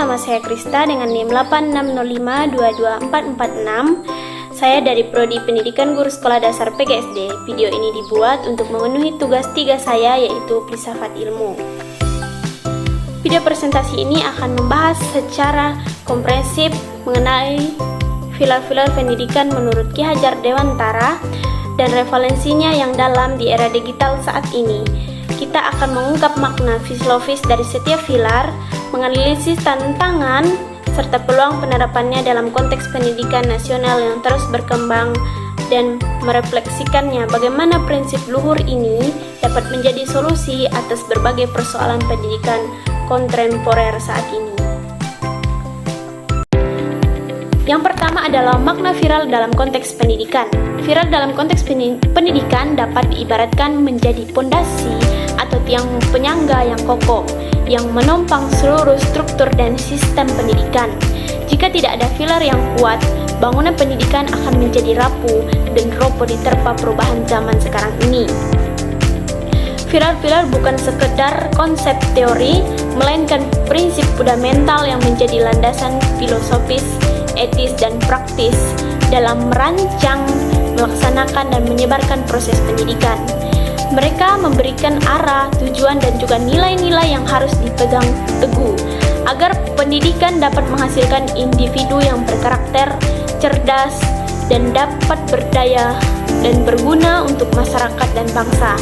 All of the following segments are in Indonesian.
nama saya Krista dengan NIM 8605224446. Saya dari Prodi Pendidikan Guru Sekolah Dasar PGSD. Video ini dibuat untuk memenuhi tugas 3 saya, yaitu filsafat ilmu. Video presentasi ini akan membahas secara komprehensif mengenai pilar-pilar pendidikan menurut Ki Hajar Dewantara dan revalensinya yang dalam di era digital saat ini. Kita akan mengungkap makna filosofis dari setiap pilar, menganalisis tantangan serta peluang penerapannya dalam konteks pendidikan nasional yang terus berkembang dan merefleksikannya bagaimana prinsip luhur ini dapat menjadi solusi atas berbagai persoalan pendidikan kontemporer saat ini. Yang pertama adalah makna viral dalam konteks pendidikan. Viral dalam konteks pendidikan dapat diibaratkan menjadi pondasi atau tiang penyangga yang kokoh yang menopang seluruh struktur dan sistem pendidikan. Jika tidak ada pilar yang kuat, bangunan pendidikan akan menjadi rapuh dan roboh diterpa perubahan zaman sekarang ini. Pilar-pilar bukan sekedar konsep teori, melainkan prinsip fundamental yang menjadi landasan filosofis, etis, dan praktis dalam merancang, melaksanakan, dan menyebarkan proses pendidikan. Mereka memberikan arah, tujuan, dan juga nilai-nilai yang harus dipegang teguh agar pendidikan dapat menghasilkan individu yang berkarakter, cerdas, dan dapat berdaya dan berguna untuk masyarakat dan bangsa.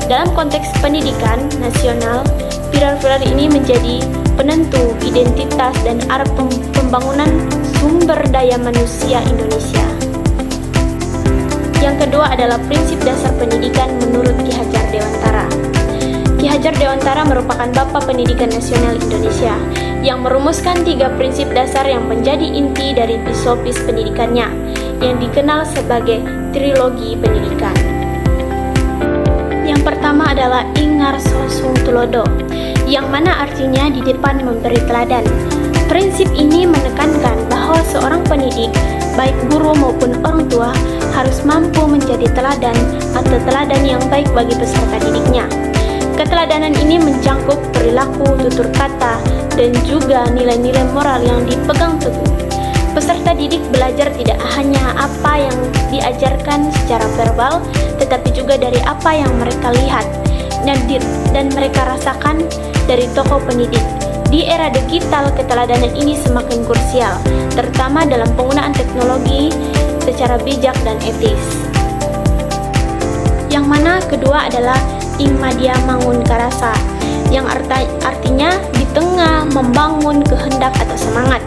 Dalam konteks pendidikan nasional, pilar-pilar ini menjadi penentu identitas dan arah pembangunan sumber daya manusia Indonesia. Yang kedua adalah prinsip dasar pendidikan menurut Ki Hajar Dewantara. Ki Hajar Dewantara merupakan Bapak Pendidikan Nasional Indonesia yang merumuskan 3 prinsip dasar yang menjadi inti dari filosofis pendidikannya yang dikenal sebagai trilogi pendidikan. Yang pertama adalah Ingarso Sung Tulodo, yang mana artinya di depan memberi teladan. Prinsip ini menekankan bahwa seorang pendidik, baik guru maupun orang tua, harus mampu menjadi teladan atau teladan yang baik bagi peserta didiknya. Keteladanan ini mencakup perilaku, tutur kata, dan juga nilai-nilai moral yang dipegang teguh. Peserta didik belajar tidak hanya apa yang diajarkan secara verbal, tetapi juga dari apa yang mereka lihat dan mereka rasakan dari tokoh pendidik. Di era digital, keteladanan ini semakin krusial, terutama dalam penggunaan teknologi secara bijak dan etis. Yang mana kedua adalah Ingmadia Mangun Karasa, yang artinya di tengah membangun kehendak atau semangat.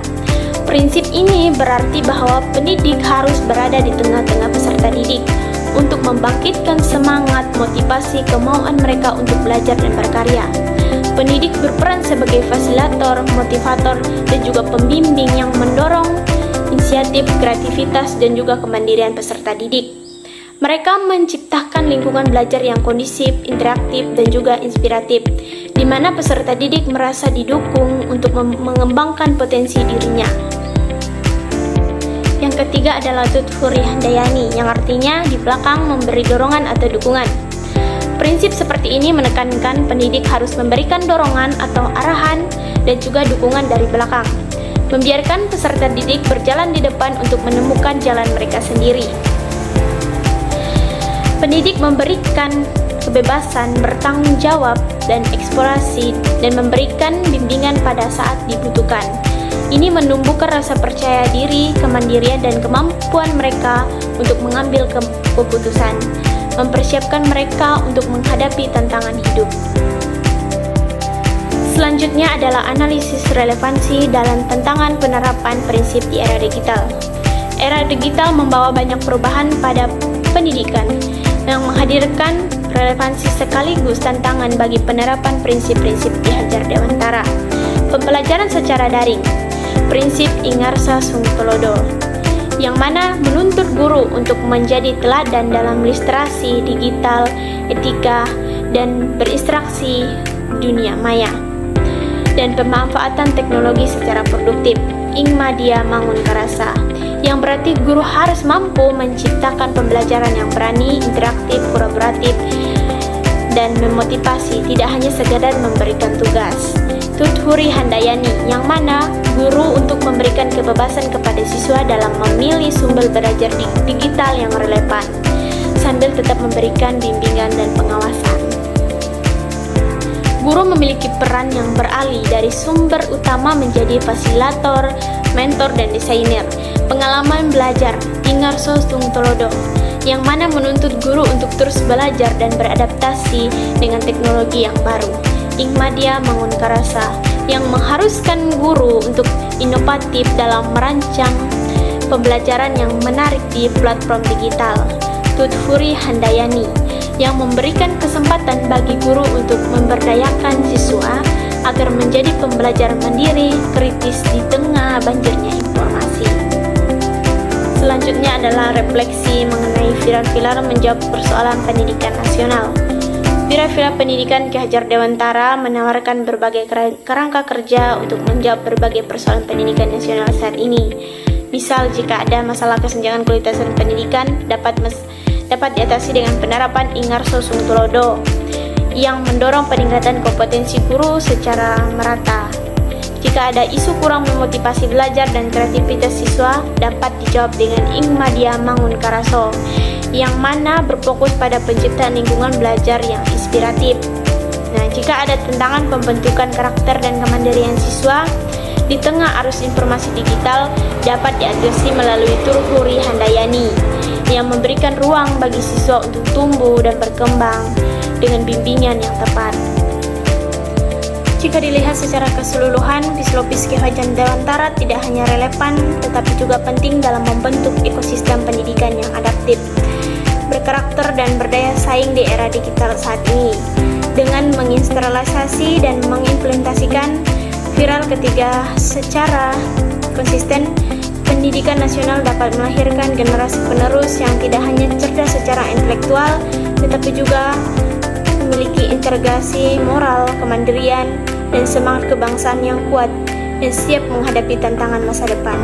Prinsip ini berarti bahwa pendidik harus berada di tengah-tengah peserta didik untuk membangkitkan semangat, motivasi, kemauan mereka untuk belajar dan berkarya. Pendidik berperan sebagai fasilitator, motivator, dan juga pembimbing yang mendorong inisiatif, kreativitas, dan juga kemandirian peserta didik. Mereka menciptakan lingkungan belajar yang kondusif, interaktif, dan juga inspiratif, di mana peserta didik merasa didukung untuk mengembangkan potensi dirinya. Yang ketiga adalah Tutfuri Handayani, yang artinya di belakang memberi dorongan atau dukungan. Prinsip seperti ini menekankan pendidik harus memberikan dorongan atau arahan dan juga dukungan dari belakang, membiarkan peserta didik berjalan di depan untuk menemukan jalan mereka sendiri. Pendidik memberikan kebebasan bertanggung jawab dan eksplorasi dan memberikan bimbingan pada saat dibutuhkan. Ini menumbuhkan rasa percaya diri, kemandirian, dan kemampuan mereka untuk mengambil keputusan, mempersiapkan mereka untuk menghadapi tantangan hidup. Selanjutnya adalah analisis relevansi dalam tantangan penerapan prinsip di era digital. Era digital membawa banyak perubahan pada pendidikan yang menghadirkan relevansi sekaligus tantangan bagi penerapan prinsip-prinsip Ki Hajar Dewantara. Pembelajaran secara daring, prinsip Ingarso Sung Tulodo, yang mana menuntut guru untuk menjadi teladan dalam literasi digital, etika, dan berinteraksi dunia maya, dan pemanfaatan teknologi secara produktif. Ingmadia Mangun Karasa, yang berarti guru harus mampu menciptakan pembelajaran yang berani, interaktif, kolaboratif, dan memotivasi, tidak hanya sekadar memberikan tugas. Tuthuri Handayani, yang mana guru untuk memberikan kebebasan kepada siswa dalam memilih sumber belajar digital yang relevan, sambil tetap memberikan bimbingan dan pengawasan. Guru memiliki peran yang beralih dari sumber utama menjadi fasilitator, mentor, dan desainer. Pengalaman belajar Ingarso Tungtolodo, yang mana menuntut guru untuk terus belajar dan beradaptasi dengan teknologi yang baru. Ingmadia Mangunkarasa, yang mengharuskan guru untuk inovatif dalam merancang pembelajaran yang menarik di platform digital. Tuthuri Handayani, yang memberikan kesempatan bagi guru untuk memberdayakan siswa agar menjadi pembelajar mandiri, kritis di tengah banjirnya informasi. Selanjutnya adalah refleksi mengenai viral-viral menjawab persoalan pendidikan nasional. Viral-viral pendidikan Ki Hajar Dewantara menawarkan berbagai kerangka kerja untuk menjawab berbagai persoalan pendidikan nasional saat ini. Misal, jika ada masalah kesenjangan kualitas pendidikan dapat diatasi dengan penerapan Ingarso Tungtolodo yang mendorong peningkatan kompetensi guru secara merata. Jika ada isu kurang memotivasi belajar dan kreativitas siswa, dapat dijawab dengan Ingmadia Mangunkaraso, yang mana berfokus pada penciptaan lingkungan belajar yang inspiratif. Nah, jika ada tantangan pembentukan karakter dan kemandirian siswa di tengah arus informasi digital, dapat diatasi melalui Tuthuri Handayani, yang memberikan ruang bagi siswa untuk tumbuh dan berkembang dengan bimbingan yang tepat. Jika dilihat secara keseluruhan, Bislopis Ki Hajar Dewantara tidak hanya relevan, tetapi juga penting dalam membentuk ekosistem pendidikan yang adaptif, berkarakter, dan berdaya saing di era digital saat ini. Dengan menginstalasi dan mengimplementasikan viral ketiga secara konsisten, pendidikan nasional dapat melahirkan generasi penerus yang tidak hanya cerdas secara intelektual, tetapi juga memiliki integrasi moral, kemandirian, dan semangat kebangsaan yang kuat dan siap menghadapi tantangan masa depan.